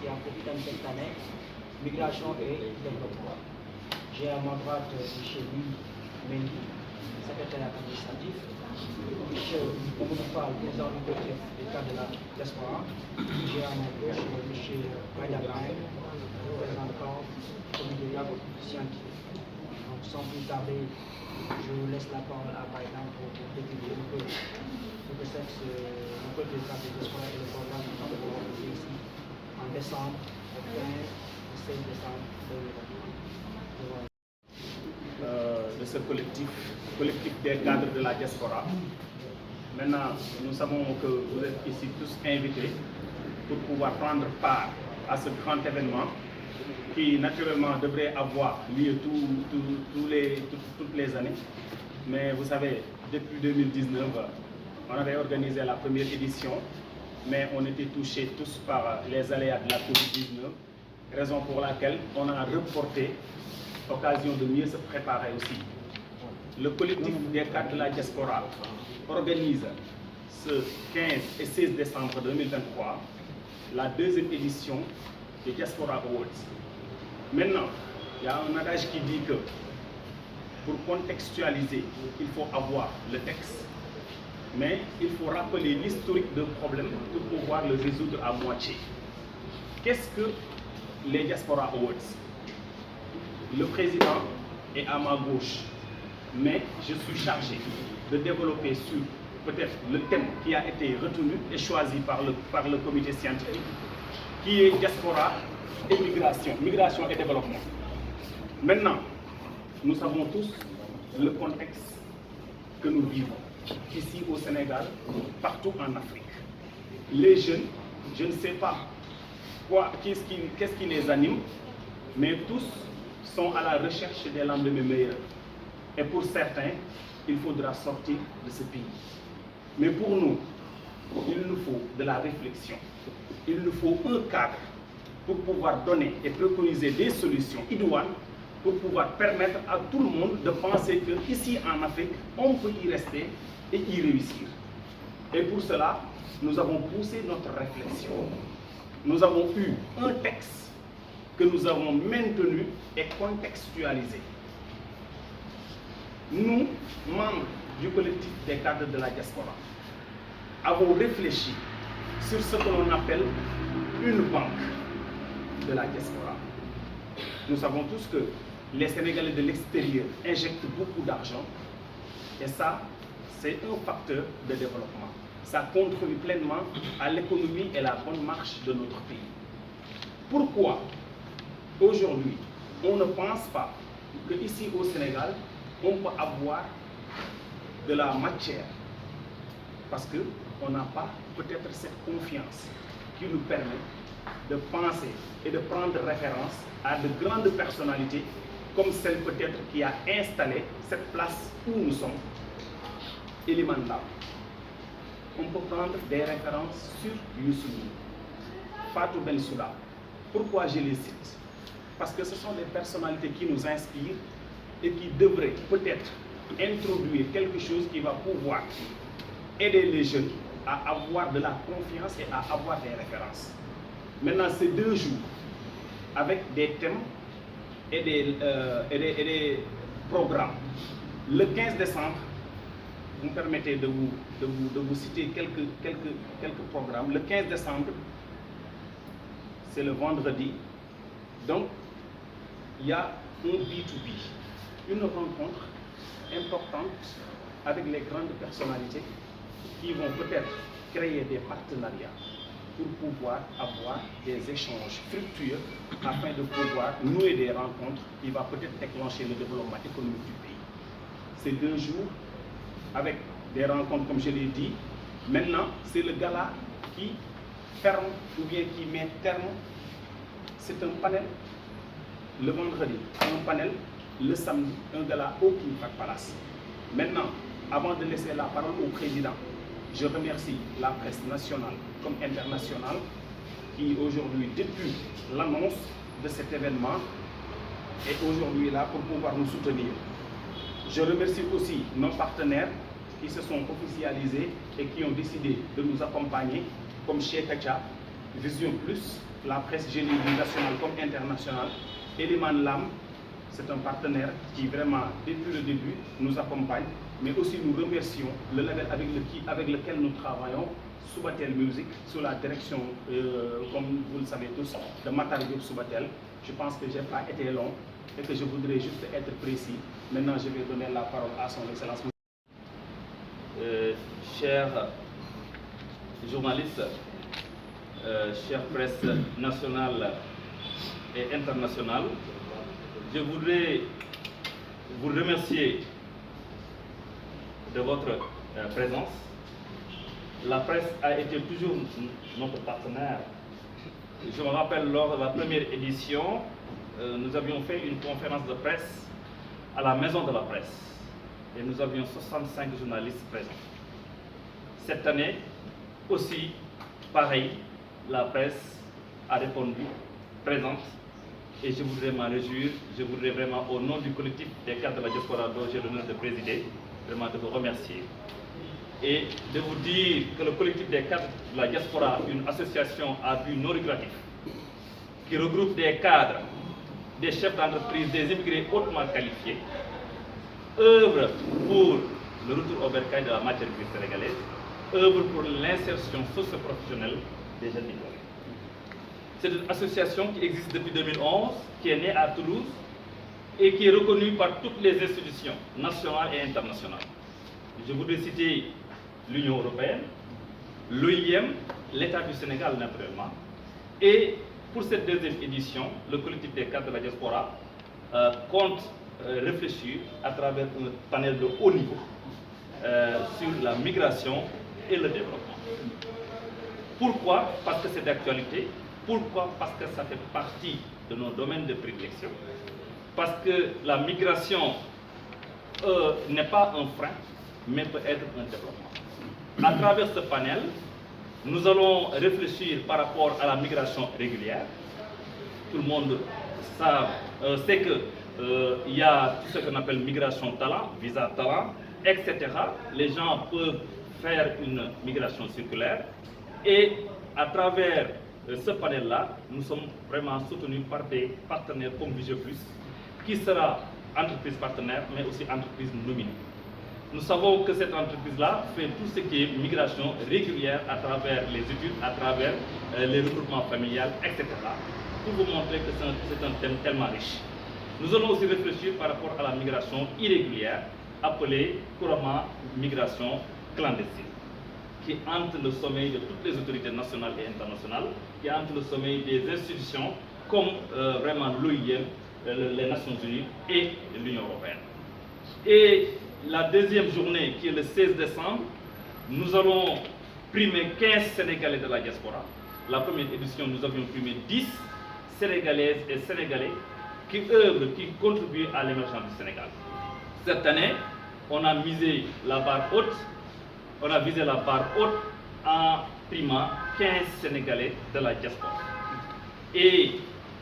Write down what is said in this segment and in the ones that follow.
qui a pour thème cette année migration et développement. J'ai à ma droite M. Louis Mendy, secrétaire administratif, M. Mamoudou Fall, président du collectif des cadres de la diaspora. J'ai à ma gauche M. Maïda Bain, représentant du comité scientifique. Donc sans plus tarder, je vous laisse la parole à Maïda pour décrire un peu le contexte du collectif des cadres de la diaspora et le programme que nous avons organisé ici en décembre, au 15 décembre 2020. De ce collectif des cadres de la diaspora. Maintenant, nous savons que vous êtes ici tous invités pour pouvoir prendre part à ce grand événement qui naturellement devrait avoir lieu toutes les années. Mais vous savez, depuis 2019, on avait organisé la première édition, mais on était touchés tous par les aléas de la COVID-19, raison pour laquelle on a reporté occasion de mieux se préparer aussi. Le collectif des cadres de la diaspora organise ce 15 et 16 décembre 2023 la deuxième édition des Diaspora Awards. Maintenant, il y a un adage qui dit que pour contextualiser, il faut avoir le texte, mais il faut rappeler l'historique d'un problème pour pouvoir le résoudre à moitié. Qu'est-ce que les Diaspora Awards? Le président est à ma gauche, mais je suis chargé de développer sur peut-être le thème qui a été retenu et choisi par le comité scientifique, qui est diaspora et migration et développement. Maintenant, nous savons tous le contexte que nous vivons ici au Sénégal, partout en Afrique. Les jeunes, je ne sais pas qu'est-ce qui les anime, mais tous sont à la recherche des lendemains meilleurs. Et pour certains, il faudra sortir de ce pays. Mais pour nous, il nous faut de la réflexion. Il nous faut un cadre pour pouvoir donner et préconiser des solutions idoines pour pouvoir permettre à tout le monde de penser qu'ici en Afrique, on peut y rester et y réussir. Et pour cela, nous avons poussé notre réflexion. Nous avons eu un texte que nous avons maintenu et contextualisé. Nous, membres du collectif des cadres de la diaspora, avons réfléchi sur ce que l'on appelle une banque de la diaspora. Nous savons tous que les Sénégalais de l'extérieur injectent beaucoup d'argent et ça, c'est un facteur de développement. Ça contribue pleinement à l'économie et la bonne marche de notre pays. Pourquoi aujourd'hui, on ne pense pas qu'ici au Sénégal, on peut avoir de la matière parce qu'on n'a pas peut-être cette confiance qui nous permet de penser et de prendre référence à de grandes personnalités comme celle peut-être qui a installé cette place où nous sommes, Eliman Ndao. On peut prendre des références sur Youssou Ndour, Fatou Bensouda. Pourquoi je les cite? Parce que ce sont des personnalités qui nous inspirent et qui devraient peut-être introduire quelque chose qui va pouvoir aider les jeunes à avoir de la confiance et à avoir des références. Maintenant, ces 2 jours, avec des thèmes et des programmes. Le 15 décembre, vous me permettez de vous citer quelques programmes. Le 15 décembre, c'est le vendredi. Donc, il y a un B2B, une rencontre importante avec les grandes personnalités qui vont peut-être créer des partenariats pour pouvoir avoir des échanges fructueux afin de pouvoir nouer des rencontres qui vont peut-être déclencher le développement économique du pays. Ces 2 jours, avec des rencontres comme je l'ai dit, maintenant c'est le gala qui ferme ou bien qui met terme. C'est un panel le vendredi, un panel le samedi, un gala au King Fahd Palace. Maintenant, avant de laisser la parole au président, je remercie la presse nationale comme internationale qui aujourd'hui, depuis l'annonce de cet événement, est aujourd'hui là pour pouvoir nous soutenir. Je remercie aussi nos partenaires qui se sont officialisés et qui ont décidé de nous accompagner, comme chez Kacha, Vision Plus la presse, j'ai dit nationale comme internationale. Eliman Lam, c'est un partenaire qui vraiment, depuis le début, nous accompagne, mais aussi nous remercions le label avec lequel nous travaillons, Subatel Music, sous la direction, comme vous le savez tous, de Matar Diop Subatel. Je pense que je n'ai pas été long et que je voudrais juste être précis. Maintenant, je vais donner la parole à son Excellence. Chers journalistes, chère presse nationale et internationale, je voudrais vous remercier de votre présence. La presse a été toujours notre partenaire. Je me rappelle lors de la première édition, nous avions fait une conférence de presse à la Maison de la Presse et nous avions 65 journalistes présents. Cette année aussi, pareil, la presse a répondu présente et je voudrais m'en réjouir. Je voudrais vraiment, au nom du collectif des cadres de la diaspora dont j'ai l'honneur de présider, vraiment de vous remercier et de vous dire que le collectif des cadres de la diaspora, une association à but non lucratif qui regroupe des cadres, des chefs d'entreprise, des immigrés hautement qualifiés, œuvre pour le retour au bercail de la matière grise sénégalaise, œuvre pour l'insertion socio-professionnelle des jeunes diplômés. C'est une association qui existe depuis 2011, qui est née à Toulouse et qui est reconnue par toutes les institutions nationales et internationales. Je voudrais citer l'Union européenne, l'OIM, l'État du Sénégal naturellement. Et pour cette deuxième édition, le collectif des cadres de la diaspora compte réfléchir à travers un panel de haut niveau sur la migration et le développement. Pourquoi? Parce que c'est d'actualité. Pourquoi? Parce que ça fait partie de nos domaines de prédilection. Parce que la migration n'est pas un frein, mais peut être un développement. À travers ce panel, nous allons réfléchir par rapport à la migration régulière. Tout le monde sait qu'il y a tout ce qu'on appelle migration talent, visa talent, etc. Les gens peuvent faire une migration circulaire. Et à travers ce panel-là, nous sommes vraiment soutenus par des partenaires comme Vigioplus, qui sera entreprise partenaire, mais aussi entreprise nominée. Nous savons que cette entreprise-là fait tout ce qui est migration régulière à travers les études, à travers les regroupements familiales, etc. Pour vous montrer que c'est un thème tellement riche. Nous allons aussi réfléchir par rapport à la migration irrégulière, appelée couramment migration clandestine, qui hante le sommeil de toutes les autorités nationales et internationales, qui hante le sommeil des institutions comme vraiment l'OIM, les Nations Unies et l'Union européenne. Et la deuxième journée, qui est le 16 décembre, nous allons primer 15 Sénégalais de la diaspora. La première édition, nous avions primé 10 Sénégalaises et Sénégalais qui œuvrent, qui contribuent à l'émergence du Sénégal. Cette année, on a misé la barre haute, en primant 15 Sénégalais de la diaspora. Et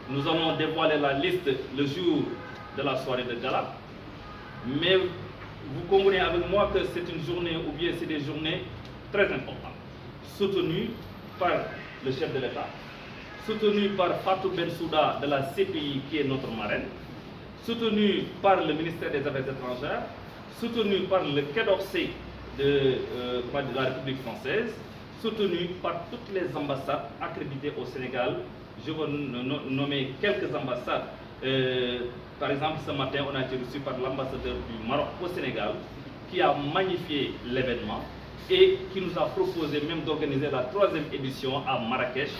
nous allons dévoiler la liste le jour de la soirée de gala. Mais vous comprenez avec moi que c'est une journée, ou bien c'est des journées très importantes, soutenues par le chef de l'État, soutenues par Fatou Bensouda de la CPI qui est notre marraine, soutenues par le ministère des Affaires étrangères, soutenues par le Quai d'Orsay de la République française, soutenues par toutes les ambassades accréditées au Sénégal. Je vais nommer quelques ambassades. Par exemple, ce matin, on a été reçu par l'ambassadeur du Maroc au Sénégal, qui a magnifié l'événement et qui nous a proposé même d'organiser la 3e édition à Marrakech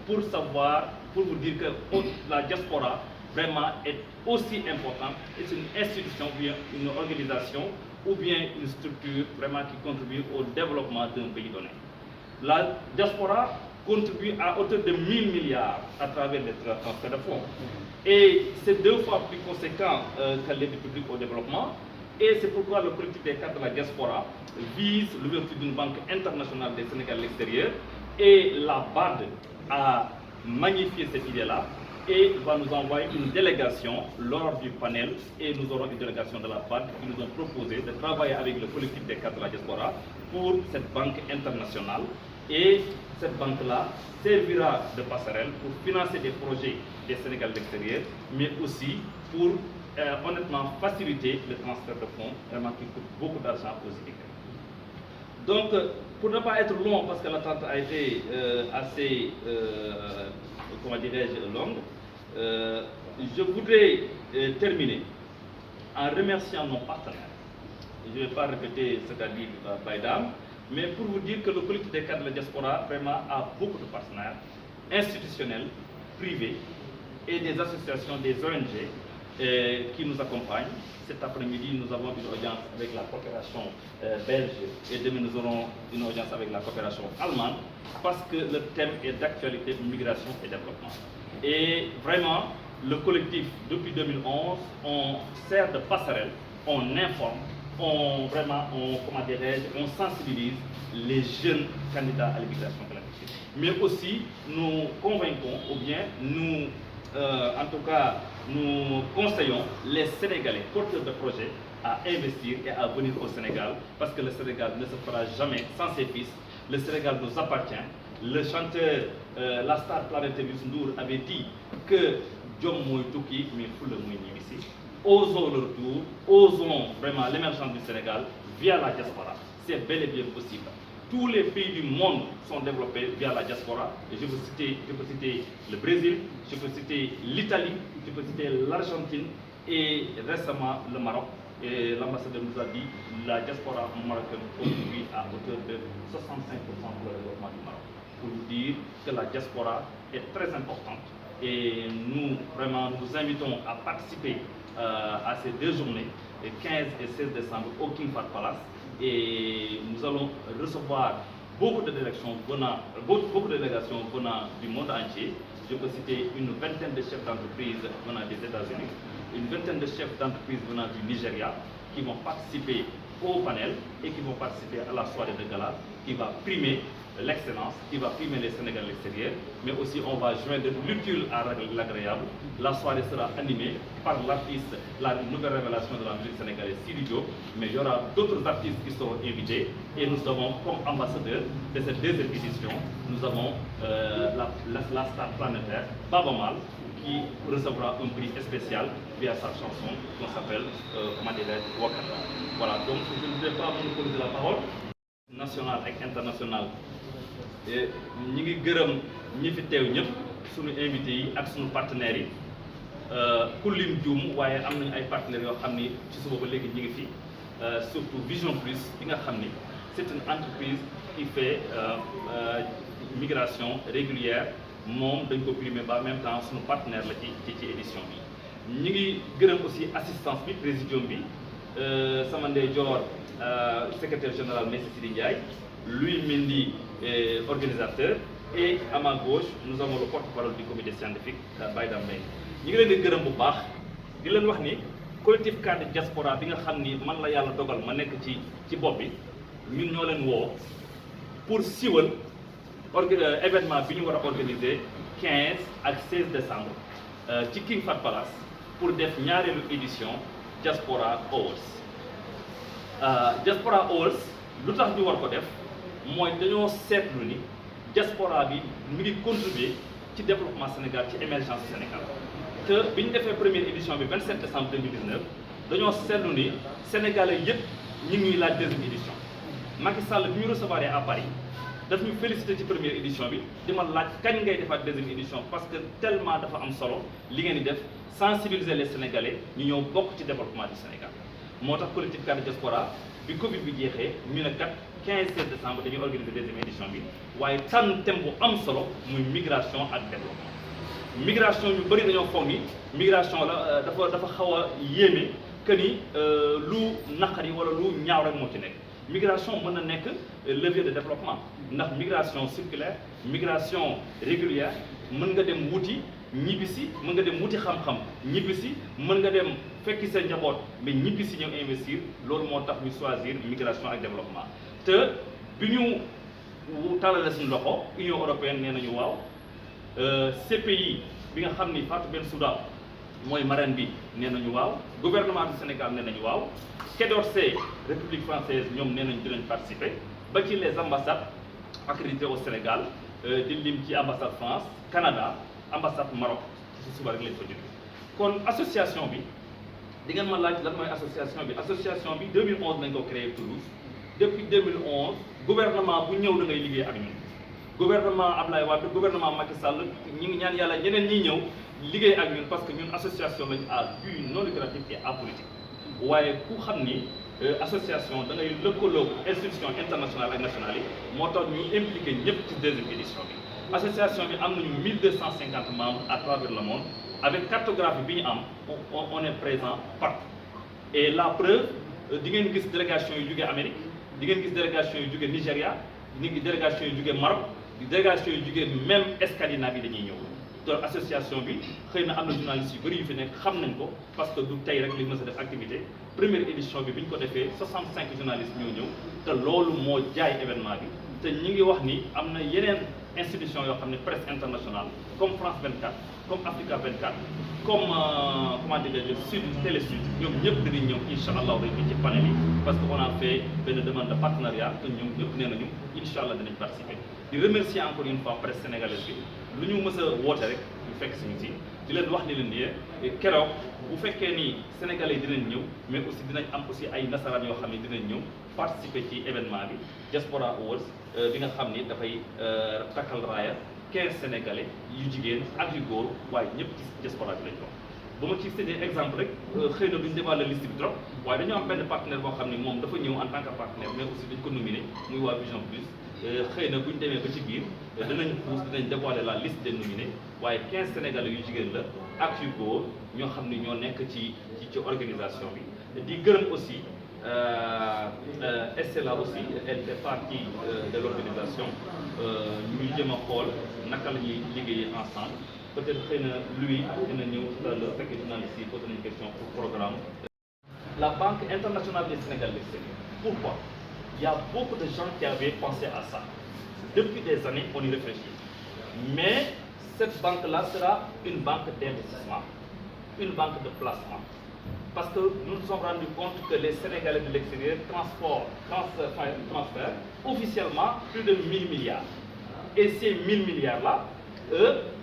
pour vous dire que la diaspora vraiment est aussi importante, c'est une institution, ou bien une organisation, ou bien une structure vraiment qui contribue au développement d'un pays donné. La diaspora contribue à hauteur de 1000 milliards à travers les transferts de fonds. Et c'est 2 fois plus conséquent que l'aide publique au développement. Et c'est pourquoi le collectif des cadres de la diaspora vise l'ouverture d'une banque internationale des Sénégal à l'extérieur. Et la BAD a magnifié cette idée-là et va nous envoyer une délégation lors du panel. Et nous aurons une délégation de la BAD qui nous ont proposé de travailler avec le collectif des cadres de la diaspora pour cette banque internationale. Et cette banque-là servira de passerelle pour financer des projets des Sénégal de l'extérieur, mais aussi pour honnêtement faciliter le transfert de fonds, vraiment qui coûte beaucoup d'argent aux immigrés. Donc, pour ne pas être long, parce que l'attente a été assez, comment dirais-je, longue, je voudrais terminer en remerciant nos partenaires. Je ne vais pas répéter ce qu'a dit Baïdam, mais pour vous dire que le collectif des cadres de la diaspora vraiment a beaucoup de partenaires institutionnels, privés et des associations, des ONG qui nous accompagnent. Cet après-midi, nous avons une audience avec la coopération belge et demain nous aurons une audience avec la coopération allemande parce que le thème est d'actualité, migration et développement. Et vraiment, le collectif, depuis 2011, on sert de passerelle, on informe, on sensibilise les jeunes candidats à l'immigration clandestine. Mais aussi, nous convaincons, ou bien nous, en tout cas, nous conseillons les Sénégalais porteurs de projets à investir et à venir au Sénégal, parce que le Sénégal ne se fera jamais sans ses fils. Le Sénégal nous appartient. Le chanteur, la star planétaire Ndour avait dit que Djom Moy Touki, mais Foule Moy Nimisi. Osons le retour, osons vraiment l'émergence du Sénégal via la diaspora. C'est bel et bien possible. Tous les pays du monde sont développés via la diaspora. Et je peux citer le Brésil, je peux citer l'Italie, je peux citer l'Argentine et récemment le Maroc. Et l'ambassadeur nous a dit que la diaspora marocaine contribue à hauteur de 65% pour le développement du Maroc. Pour vous dire que la diaspora est très importante. Et nous, vraiment, nous invitons à participer à ces deux journées, le 15 et 16 décembre, au King Fahd Palace. Et nous allons recevoir beaucoup de délégations venant du monde entier. Je peux citer une vingtaine de chefs d'entreprise venant des États-Unis, une vingtaine de chefs d'entreprise venant du Nigeria qui vont participer au panel et qui vont participer à la soirée de gala qui va primer l'excellence, qui va primer les Sénégalais à l'extérieur, mais aussi on va joindre l'utile à l'agréable. La soirée sera animée par l'artiste, la nouvelle révélation de la musique sénégalaise, Sidi Diop, mais il y aura d'autres artistes qui seront invités et nous avons comme ambassadeur de cette deuxième édition, nous avons la star planétaire Baba Mal qui recevra un prix spécial via sa chanson qui s'appelle Wakanda. Voilà, donc je ne vais pas monopoliser la parole. National et international et ñi ngi gërëm ñi fi teew ñëpp suñu invités yi ak suñu partenaires yi ku lim juum waaye am nañu ay partenaires yoo xam ni ci suba ba léegi ñi ngi fi surtout Vision Plus bi nga xam ni c'est une entreprise qui fait migration régulière moom dañ ko primé ba en même temps suñu partenaire la ci édition bi ñi ngi gërëm aussi assistance bi présidium bi sama ndeyjoor secrétaire général Messi Sidi Ndiaye, Louis Mendy organisateur, et à ma gauche nous avons le porte-parole du comité scientifique Baïdam Mbengue. Ñu ngi leen di gërëm bu baax di leen wax ni collectif cadre diaspora bi nga xam ni man la yàlla dogal ma nekk ci bopp bi ñun ñoo leen woo pour siwal événement bi ñu war a organiser 15 ak 16 décembre ci King Fahd Palace pour def ñaareelu édition Diaspora Awards. Diaspora Awards lu tax ñu war ko def mooy dañoo seetlu ni diaspora bi mi ngi contribuer ci développement Sénégal ci émergence Sénégal te bi ñu defee première édition bi 27 décembre 2019 dañoo seetlu ni Sénégalais yëpp ñu ngi laaj deuxième édition. Macky Sall bi ñu recevoir à Paris daf ñu félicité ci première édition bi di ma laaj kañ ngay defaat deuxième édition parce que tellement dafa am solo li ngeen di def sensibiliser les Sénégalais ñu ñëw bokk ci développement du Sénégal. moo tax collectif cadre diaspora bi Covid bi jeexee ñu ne kat 15-16 décembre dañuy organiser deuxième édition bi waaye tànn thème bu am solo muy migration ak développement. migration ñu bëri dañoo foog ni migration la dafa xaw a yéeme que ni lu naqari wala lu ñaaw rek moo ci nekk. migration mën na nekk levier de développement ndax migration circulaire migration régulière mën nga dem wuti ñibbisi mën nga dem wuti xam-xam ñibbisi mën nga dem fekki seen njaboot mais ñibbisi ñëw investir loolu moo tax ñu choisir migration ak développement te bi ñu tàllale suñu loxo Union européenne nee nañu waaw CPI bi nga xam ni Fatou Bensouda mooy marraine bi nee nañu waaw gouvernement du Sénégal nee nañu waaw Quai d'Orsay République française ñoom nee nañu dinañ participer ba ci les ambassades accrédité au Sénégal di lim ci ambassade France Canada ambassade Maroc ci suba rek lañ fa jóge kon association bi di ngeen ma laaj lan mooy association bi 2011 lañ ko créé Toulouse depuis 2011 gouvernement bu ñëw da ngay liggéey ak ñun gouvernement Ablaye Wade gouvernement Macky Sall ñi ngi ñaan yàlla ñeneen ñi ñëw liggéey ak ñun parce que ñun association lañu à but non lucratif et apolitique waaye ku xam ni association da ngay lëkkaloo institution internationale ak nationale yi moo tax ñu impliqué ñëpp ci deuxième édition bi association bi am nañu 1250 membres à travers le monde avec cartographie bi ñu am on est présent partout et la preuve di ngeen gis délégation yu jógee Amérique di ngeen gis délégation yu jógee Nigéria di ngeen gis délégation yu jógee Maroc délégation yu jógee même Scandinavie dañuy ñëw donc association bi xëy na am na journalistes yu bëri yu fi nekk xam nañ ko parce que du tey rek li mës a def activité première édition bi ñu ko defee 65 journalistes ñoo ñëw te loolu moo jaay événement bi te ñi ngi wax ni am na yeneen institution yoo xam ne presse internationale comme France 24 comme Africa 24 comme comment dirais-je Sud Télé Sud ñoom ñëpp dañuy ñëw incha allah rek ci panel yi parce que on a fait benn demande de partenariat te ñoom ñëpp nee nañu incha allah dinañ participer di remercier encore une fois presse sénégalaise bi lu ñu mës a woote rek ñu fekk suñu si di leen wax ni leen ni keroog bu fekkee ni sénégalais yi dinañ ñëw mais aussi dinañ am aussi ay nasaraan yoo xam ne dinañ ñëw participer ci événement bi Diaspora Awards bi nga xam ni dafay takkal raaya 15 sénégalais yu jigéen ak yu góor waaye ñëpp ci diaspora bi lañ ko ba ma ci séddee exemple rek xëy na duñ dévoiler liste bi trop waaye dañoo am benn partenaire boo xam ni moom dafa ñëw en tant que partenaire mais aussi dañ ko nominé muy waa Vision Plus xëy na buñ demee ba ci biir dinañ puus dinañ dévoiler la liste des nominés waaye 15 sénégalais yu jigéen la ak yu góor ñoo xam ni ñoo nekk ci organisation bi di gërëm aussi Estella aussi elle fait partie de l'organisation ñuy jëm a xool naka la ñuy liggéeyee ensemble peut-être xëy na lui dina ñëw tout à l'heure fekk journaliste yi posé nañu question pour programme. La Banque internationale des Sénégalais, pourquoi? Il y a beaucoup de gens qui avaient pensé à ça. Depuis des années, on y réfléchit. Mais cette banque-là sera une banque d'investissement, une banque de placement. Parce que nous nous sommes rendus compte que les Sénégalais de l'extérieur transfèrent officiellement plus de 1000 milliards. Et ces 1000 milliards-là,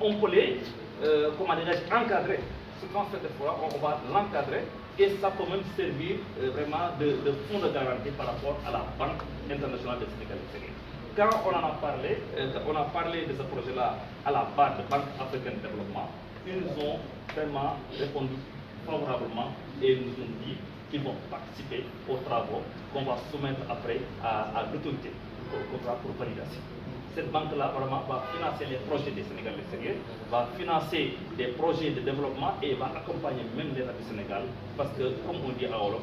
on peut les encadrer. Ce transfert de fonds, on va l'encadrer et ça peut même servir vraiment de fonds de garantie par rapport à la Banque internationale des Sénégalais extérieurs. Quand on en a parlé de ce projet-là à la barre de Banque africaine de développement, ils nous ont vraiment répondu favorablement et ils nous ont dit qu'ils vont participer aux travaux qu'on va soumettre après à l'autorité pour validation. Cette banque-là vraiment va financer les projets des Sénégalais extérieurs, va financer des projets de développement et va accompagner même l'État du Sénégal parce que, comme on dit à Wolof,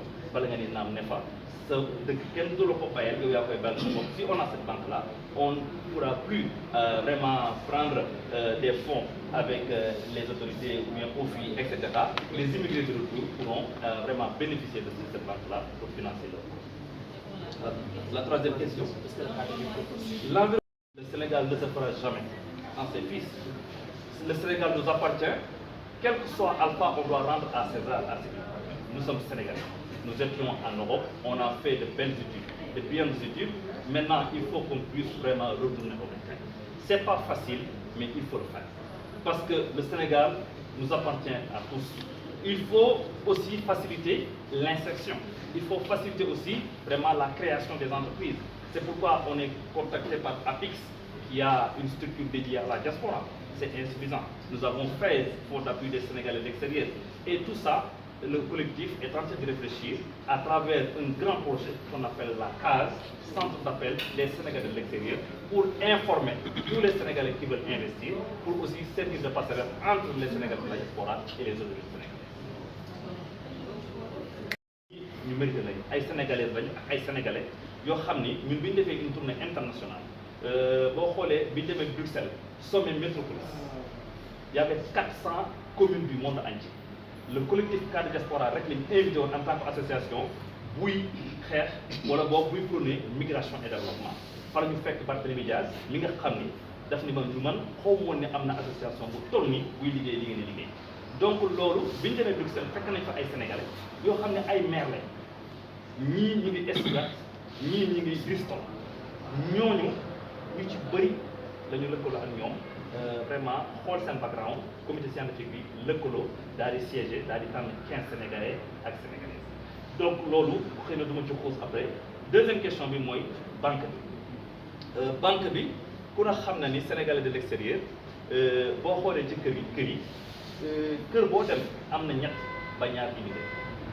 si on a cette banque-là, on ne pourra plus vraiment prendre des fonds avec les autorités ou bien OFI, etc. Les immigrés de retour pourront vraiment bénéficier de cette banque-là pour financer leur. La troisième question. Le Sénégal ne se fera jamais en ses fils. Le Sénégal nous appartient. Quel que soit Alpha, on doit rendre à César. Nous sommes Sénégalais. Nous étions en Europe, on a fait de belles études, de bien études. Maintenant, il faut qu'on puisse vraiment retourner au Bénin. Ce n'est pas facile, mais il faut le faire. Parce que le Sénégal nous appartient à tous. Il faut aussi faciliter l'insertion. Il faut faciliter aussi vraiment la création des entreprises. C'est pourquoi on est contacté par APIX, qui a une structure dédiée à la diaspora. C'est insuffisant. Nous avons 13 fonds d'appui des Sénégalais de l'extérieur. Et tout ça, le collectif est en train de réfléchir à travers un grand projet qu'on appelle la CASE, Centre d'appel des Sénégalais de l'extérieur, pour informer tous les Sénégalais qui veulent investir, pour aussi servir de passerelle entre les Sénégalais de la diaspora et les autres Sénégalais. Nous méritons les Sénégalais et les Sénégalais. Yo xamni ñun biñu défé une tournée internationale bo xolé biñu démé Bruxelles sommet métropolis il y avait 400 communes du monde entier. Le collectif cadre diaspora rek lañ invité en tant qu'association buy xeex wala boog buy prôner migration et développement fa la ñu fekk Barthélémy Dias mi nga xam ni daf ni man xaw ma woon ne am na association bu toll ni buy liggéey li ngeen di liggéey. Donc loolu biñu demee Bruxelles fekk nañ fa ay sénégalais yoo xam ne ay maire lañ ñii ñu ngi Stuttgart ñii ñu ngi Bristol ñooñu ñu ci bëri la ñu lëkkaloo ak ñoom vraiment xool seen background comité scientifique bi lëkkaloo daal di siéger daal di tànn 15 sénégalais ak sénégalaises donc loolu xëy na du ma ci xuus après deuxième question bi mooy banque bi banque bi ku na xam na ni sénégalais de l'extérieur boo xoolee ci kër yi kër boo dem am na ñett ba ñaar unité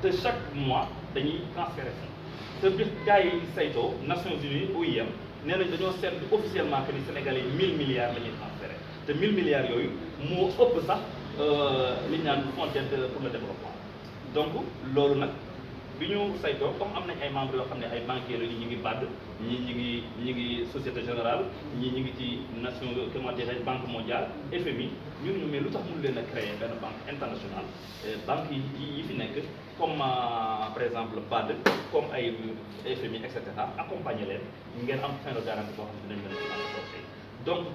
te chaque mois dañuy transférer te bi gars yi saytoo Nations Unies OIM nee nañ dañoo seetlu officiellement que ni sénégalais yi 1000 milliards la ñuy transféré te 1000 milliards yooyu moo ëpp sax li ñu naan fonds d'aide pour le développement donc loolu nag bi ñu saytoo comme am nañ ay membres yoo xam ne ay banquiers lañu ñu ngi BAD ñi ngi Société Générale ñi ngi ci nation comment dirais-je Banque mondiale FMI ñun ñu mais lu tax mënu leen a créer benn banque internationale banque yi fi nekk comme par exemple BAD comme ay FMI et cetera accompagner leen ngeen am fin de garantie boo xam ne dinañ mën a financer projet donc